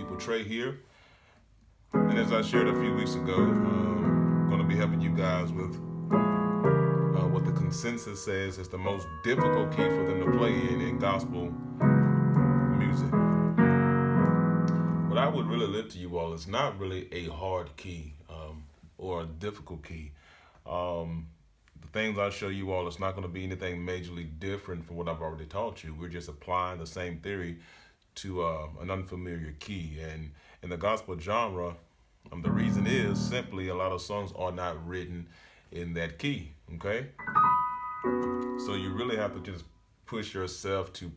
people Trey here, and as I shared a few weeks ago, I'm going to be helping you guys with what the consensus says is the most difficult key for them to play in gospel music. What I would really lift to you all is not really a hard key or a difficult key. The things I show you all, it's not going to be anything majorly different from what I've already taught you. We're just applying the same theory to an unfamiliar key. And in the gospel genre, the reason is simply a lot of songs are not written in that key, okay? So you really have to just push yourself to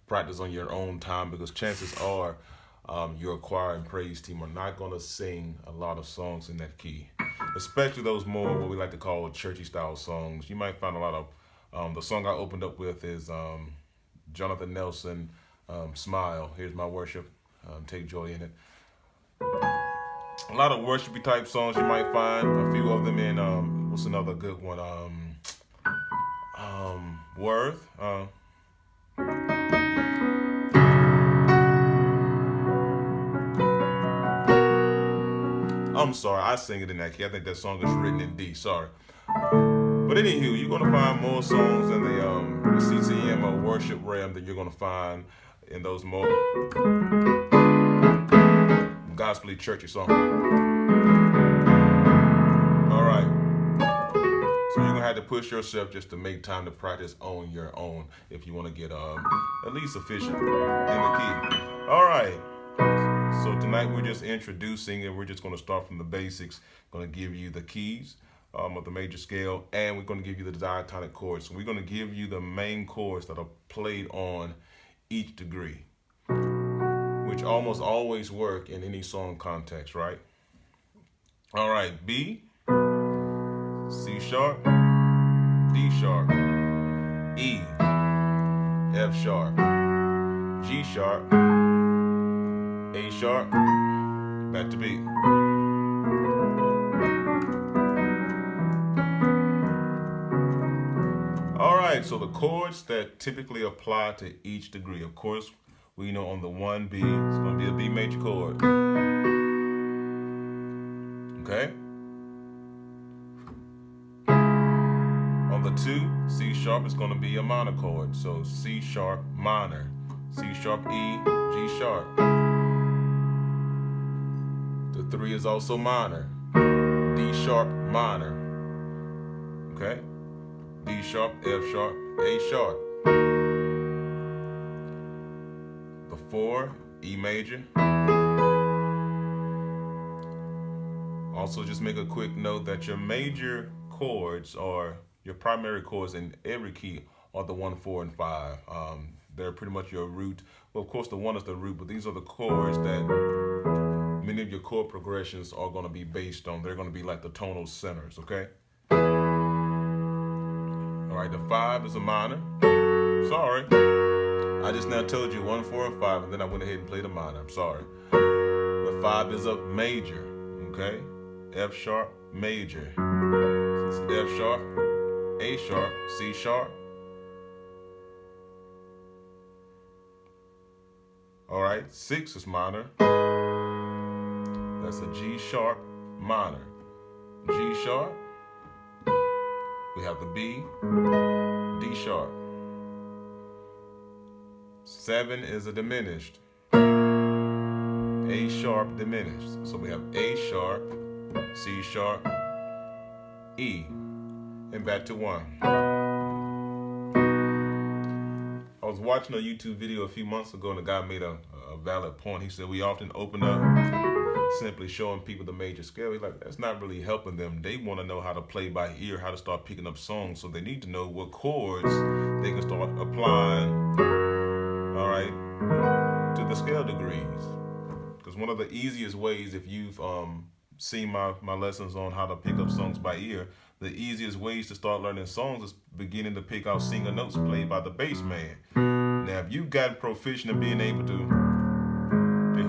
practice on your own time, because chances are your choir and praise team are not going to sing a lot of songs in that key, especially those more what we like to call churchy style songs. You might find a lot of, the song I opened up with is Jonathan Nelson, Smile. Here's my worship, take joy in it. A lot of worshipy type songs you might find, a few of them in, what's another good one? Worth. I'm sorry, I sing it in that key. I think that song is written in D, sorry. But anywho, you're going to find more songs in the CCM or worship realm than you're going to find in those more gospel-y, churchy songs. All right. So you're going to have to push yourself just to make time to practice on your own if you want to get at least efficient in the key. All right. So tonight we're just introducing, and we're just going to start from the basics. Going to give you the keys of the major scale, and we're going to give you the diatonic chords. So we're going to give you the main chords that are played on each degree, which almost always work in any song context, right? All right, B, C sharp, D sharp, E, F sharp, G sharp, A sharp, back to B. All right, so the chords that typically apply to each degree. Of course, we know on the 1B, it's going to be a B major chord. Okay? On the 2, C sharp is going to be a minor chord. So C sharp minor, C sharp E, G sharp. The 3 is also minor, D sharp minor. Okay? D sharp, F sharp, A sharp. The 4, E major. Also, just make a quick note that your major chords, or your primary chords in every key, are the 1, 4, and 5. They're pretty much your root. Well, of course, the 1 is the root, but these are the chords that many of your chord progressions are going to be based on. They're going to be like the tonal centers, okay? All right, the 5 is a minor. Sorry. I just now told you 1, 4, and 5, and then I went ahead and played a minor. I'm sorry. The 5 is a major, okay? F sharp, major. It's F sharp, A sharp, C sharp. All right, 6 is minor. That's a G sharp minor. G sharp. We have the B, D sharp. 7 is a diminished. A sharp diminished. So we have A sharp, C sharp, E, and back to 1. I was watching a YouTube video a few months ago, and a guy made a valid point. He said we often open up simply showing people the major scale. He's like, that's not really helping them. They want to know how to play by ear, how to start picking up songs. So they need to know what chords they can start applying, all right, to the scale degrees. Because one of the easiest ways, if you've seen my lessons on how to pick up songs by ear, the easiest ways to start learning songs is beginning to pick out single notes played by the bass man. Now, if you've gotten proficient in being able to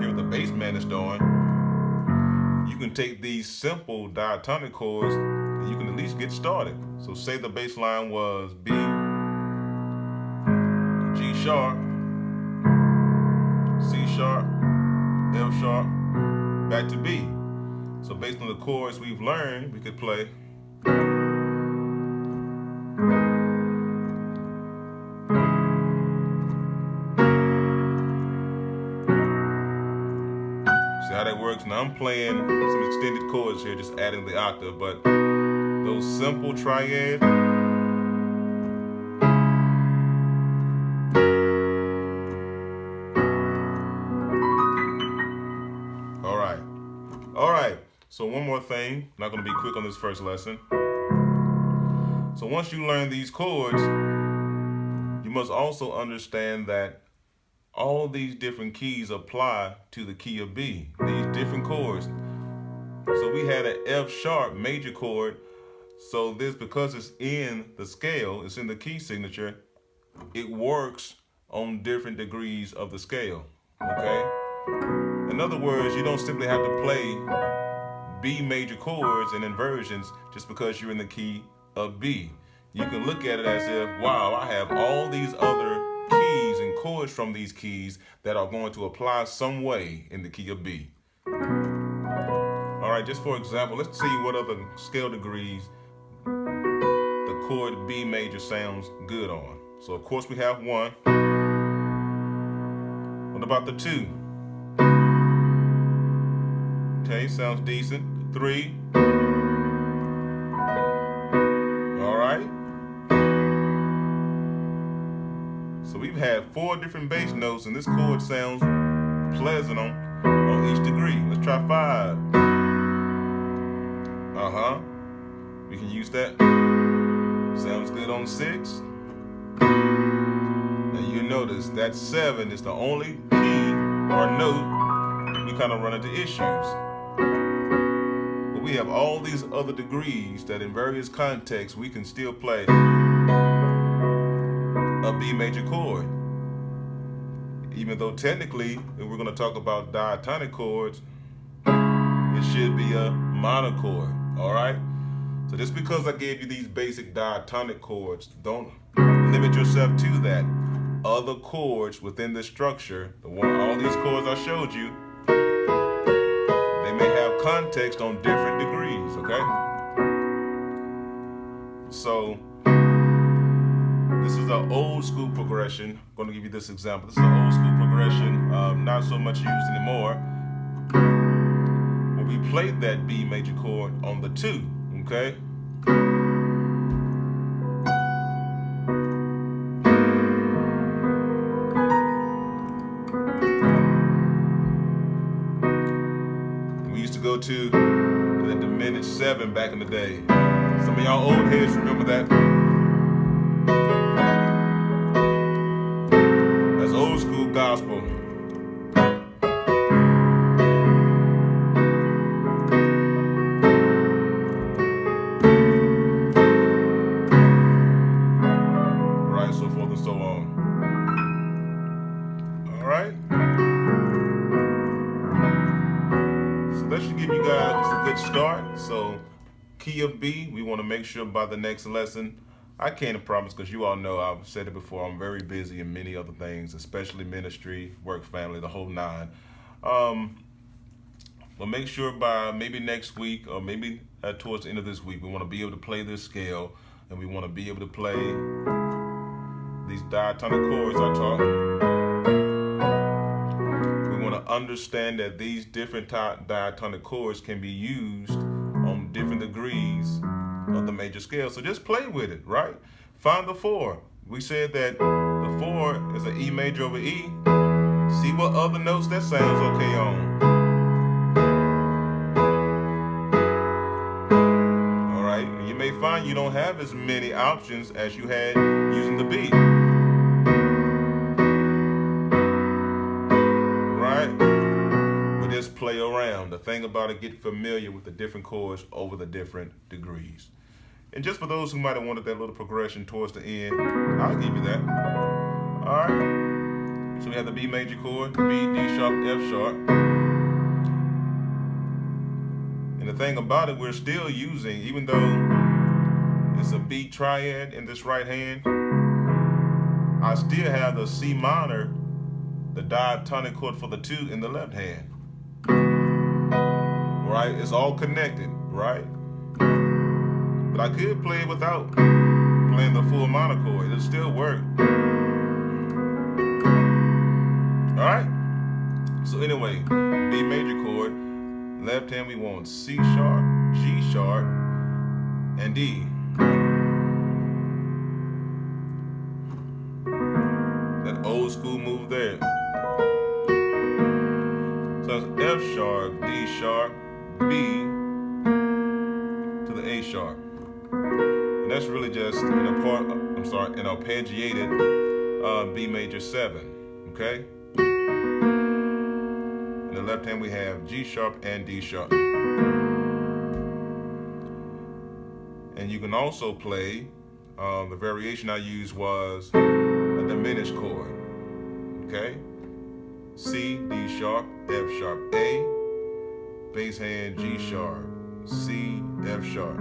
hear what the bass man is doing, you can take these simple diatonic chords and you can at least get started. So say the bass line was B, G sharp, C sharp, F sharp, back to B. So based on the chords we've learned, we could play. See how that works? Now I'm playing some extended chords here, just adding the octave, but those simple triads. All right. So one more thing. Not going to be quick on this first lesson. So once you learn these chords, you must also understand that all these different keys apply to the key of B. These different chords. So we had an F sharp major chord. So this, because it's in the scale, it's in the key signature, it works on different degrees of the scale. Okay? In other words, you don't simply have to play B major chords and inversions just because you're in the key of B. You can look at it as if, wow, I have all these other keys and chords from these keys that are going to apply some way in the key of B. All right, just for example, let's see what other scale degrees the chord B major sounds good on. So of course we have 1. What about the 2? Okay, sounds decent. 3. All right. So we've had 4 different bass notes, and this chord sounds pleasant on each degree. Let's try 5. We can use that. Sounds good on 6. Now you notice that 7 is the only key or note we kind of run into issues. But we have all these other degrees that in various contexts we can still play a B major chord. Even though technically, if we're going to talk about diatonic chords, it should be a minor chord, all right? So just because I gave you these basic diatonic chords, don't limit yourself to that. Other chords within the structure, all these chords I showed you, they may have context on different degrees, okay? So this is an old school progression. I'm going to give you this example. This is an old school progression, not so much used anymore. Where we played that B major chord on the 2, okay? We used to go to the diminished 7 back in the day. Some of y'all old heads remember that. That's old school gospel. Right, so forth and so on. All right. So that should give you guys just a good start. So key of B, we want to make sure by the next lesson, I can't promise because you all know I've said it before, I'm very busy in many other things, especially ministry, work, family, the whole 9. But make sure by maybe next week or maybe towards the end of this week, we want to be able to play this scale and we want to be able to play these diatonic chords I taught. We want to understand that these different diatonic chords can be used on different degrees of the major scale. So just play with it, right? Find the 4. We said that the 4 is an E major over E. See what other notes that sounds okay on. All right, you may find you don't have as many options as you had using the B. Right? But just play around. The thing about it, get familiar with the different chords over the different degrees. And just for those who might have wanted that little progression towards the end, I'll give you that. All right. So we have the B major chord, B, D sharp, F sharp. And the thing about it, we're still using, even though it's a B triad in this right hand, I still have the C minor, the diatonic chord for the 2 in the left hand. right? It's all connected, right? But I could play it without playing the full minor chord. It'll still work. All right? So anyway, B major chord. Left hand we want C sharp, G sharp, and D. That old school move there. So it's F sharp, D sharp, B to the A sharp. And that's really just an arpeggiated B major 7, okay? In the left hand we have G sharp and D sharp. And you can also play, the variation I used was a diminished chord, okay? C, D sharp, F sharp, A, bass hand G sharp, C, F sharp.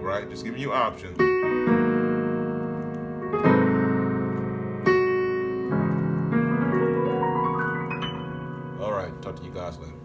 Right, just giving you options. All right, talk to you guys later.